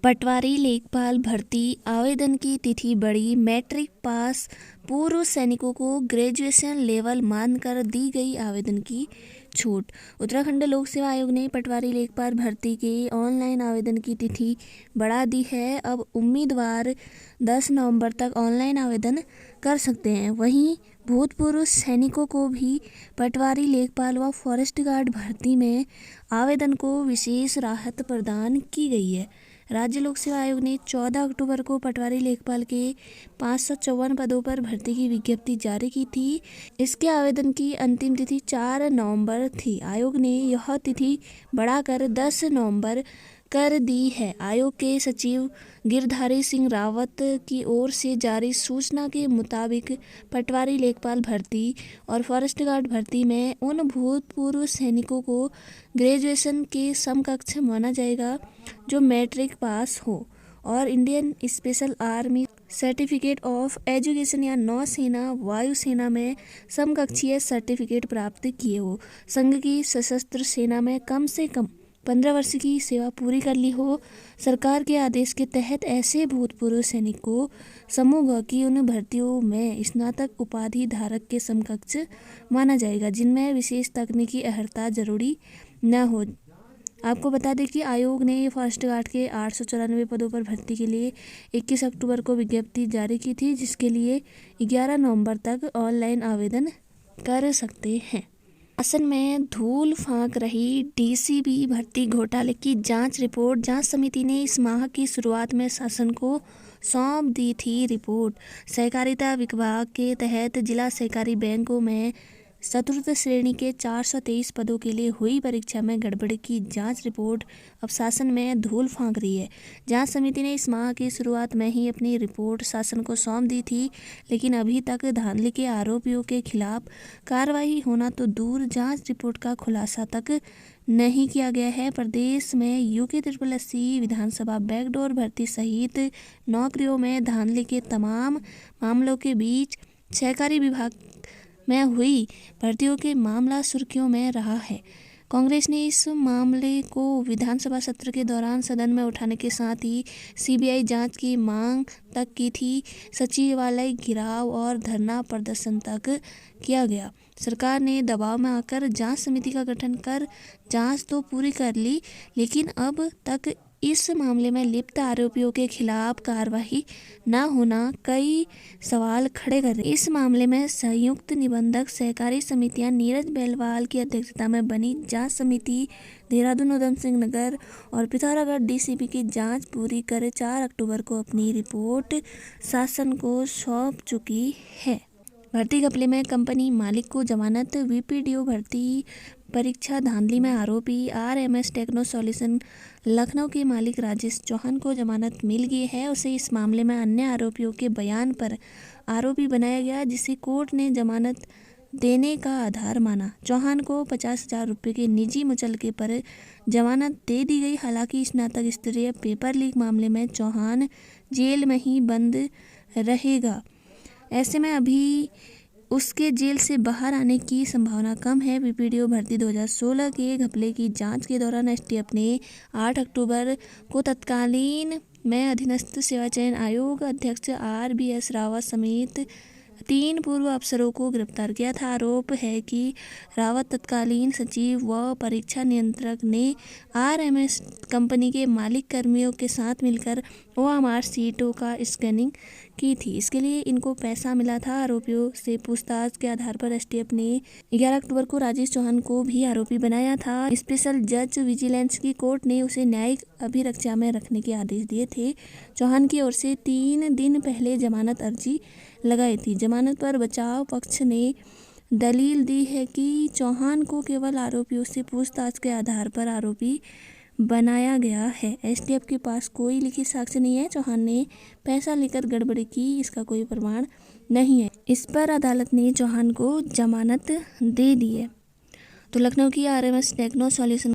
पटवारी लेखपाल भर्ती आवेदन की तिथि बढ़ी। मैट्रिक पास पूर्व सैनिकों को ग्रेजुएशन लेवल मानकर दी गई आवेदन की छूट। उत्तराखंड लोक सेवा आयोग ने पटवारी लेखपाल भर्ती के ऑनलाइन आवेदन की तिथि बढ़ा दी है। अब उम्मीदवार 10 नवंबर तक ऑनलाइन आवेदन कर सकते हैं। वहीं भूतपूर्व सैनिकों को भी पटवारी लेखपाल व फॉरेस्ट गार्ड भर्ती में आवेदन को विशेष राहत प्रदान की गई है। राज्य लोक सेवा आयोग ने 14 अक्टूबर को पटवारी लेखपाल के 554 पदों पर भर्ती की विज्ञप्ति जारी की थी। इसके आवेदन की अंतिम तिथि 4 नवंबर थी। आयोग ने यह तिथि बढ़ाकर 10 नवंबर कर दी है। आयोग के सचिव गिरधारी सिंह रावत की ओर से जारी सूचना के मुताबिक पटवारी लेखपाल भर्ती और फॉरेस्ट गार्ड भर्ती में उन भूतपूर्व सैनिकों को ग्रेजुएशन के समकक्ष माना जाएगा जो मैट्रिक पास हो और Indian special army certificate of education या नौसेना वायुसेना में समकक्षीय सर्टिफिकेट प्राप्त किए हो। संघ की सशस्त्र सेना में कम से कम 15 वर्ष की सेवा पूरी कर ली हो। सरकार के आदेश के तहत ऐसे भूतपूर्व सैनिक को समूह की उन भर्तियों में स्नातक उपाधि धारक के समकक्ष माना जाएगा जिनमें विशेष तकनीकी अर्हता जरूरी न हो। आपको बता दें कि आयोग ने फॉरेस्ट गार्ड के 894 पदों पर भर्ती के लिए 21 अक्टूबर को विज्ञप्ति जारी की थी, जिसके लिए 11 नवंबर तक ऑनलाइन आवेदन कर सकते हैं। शासन में धूल फांक रही डीसीबी भर्ती घोटाले की जांच रिपोर्ट। जांच समिति ने इस माह की शुरुआत में शासन को सौंप दी थी रिपोर्ट। सहकारिता विभाग के तहत जिला सहकारी बैंकों में चतुर्थ श्रेणी के 423 पदों के लिए हुई परीक्षा में गड़बड़ी की जांच रिपोर्ट अब शासन में धूल फांक रही है। जांच समिति ने इस माह की शुरुआत में ही अपनी रिपोर्ट शासन को सौंप दी थी, लेकिन अभी तक धांधली के आरोपियों के खिलाफ कार्रवाई होना तो दूर, जांच रिपोर्ट का खुलासा तक नहीं किया गया है। प्रदेश में UKSSC विधानसभा बैकडोर भर्ती सहित नौकरियों में धांधली के तमाम मामलों के बीच सहकारी विभाग में हुई भर्तियों के मामला सुर्खियों में रहा है। कांग्रेस ने इस मामले को विधानसभा सत्र के दौरान सदन में उठाने के साथ ही CBI जांच की मांग तक की थी। सचिवालय घेराव और धरना प्रदर्शन तक किया गया। सरकार ने दबाव में आकर जांच समिति का गठन कर जांच तो पूरी कर ली, लेकिन अब तक इस मामले में लिप्त आरोपियों के खिलाफ कार्रवाई न होना कई सवाल खड़े कर रहे। इस मामले में संयुक्त निबंधक सहकारी समितियां नीरज बेलवाल की अध्यक्षता में बनी जांच समिति देहरादून, उधम सिंह नगर और पिथौरागढ़ DCP की जांच पूरी कर 4 अक्टूबर को अपनी रिपोर्ट शासन को सौंप चुकी है। भर्ती घपले में कंपनी मालिक को जमानत। VPDO भर्ती परीक्षा धांधली में आरोपी RMS टेक्नो सॉल्यूशन लखनऊ के मालिक राजेश चौहान को जमानत मिल गई है। उसे इस मामले में अन्य आरोपियों के बयान पर आरोपी बनाया गया, जिसे कोर्ट ने जमानत देने का आधार माना। चौहान को 50,000 रुपये के निजी मुचलके पर जमानत दे दी गई। हालांकि स्नातक स्तरीय पेपर लीक मामले में चौहान जेल में ही बंद रहेगा। ऐसे में अभी उसके जेल से बाहर आने की संभावना कम है। VPDO भर्ती 2016 के घपले की जांच के दौरान STF ने 8 अक्टूबर को तत्कालीन में अधीनस्थ सेवा चयन आयोग अध्यक्ष RBS रावत समेत 3 पूर्व अफसरों को गिरफ्तार किया था। आरोप है कि रावत तत्कालीन सचिव व परीक्षा नियंत्रक ने RMS कंपनी के मालिक कर्मियों के साथ मिलकर OMR सीटों का स्कैनिंग की थी। इसके लिए इनको पैसा मिला था। आरोपियों से पूछताछ के आधार पर STF ने 11 अक्टूबर को राजेश चौहान को भी आरोपी बनाया था। स्पेशल जज विजिलेंस की कोर्ट ने उसे न्यायिक अभिरक्षा में रखने के आदेश दिए थे। चौहान की ओर से 3 दिन पहले जमानत अर्जी लगाई थी। जमानत पर बचाव पक्ष ने दलील दी है कि चौहान को केवल आरोपियों से पूछताछ के आधार पर आरोपी बनाया गया है। STF के पास कोई लिखित साक्ष्य नहीं है। चौहान ने पैसा लेकर गड़बड़ी की, इसका कोई प्रमाण नहीं है। इस पर अदालत ने चौहान को जमानत दे दी है। तो लखनऊ की RMS टेक्नो सॉल्यूशन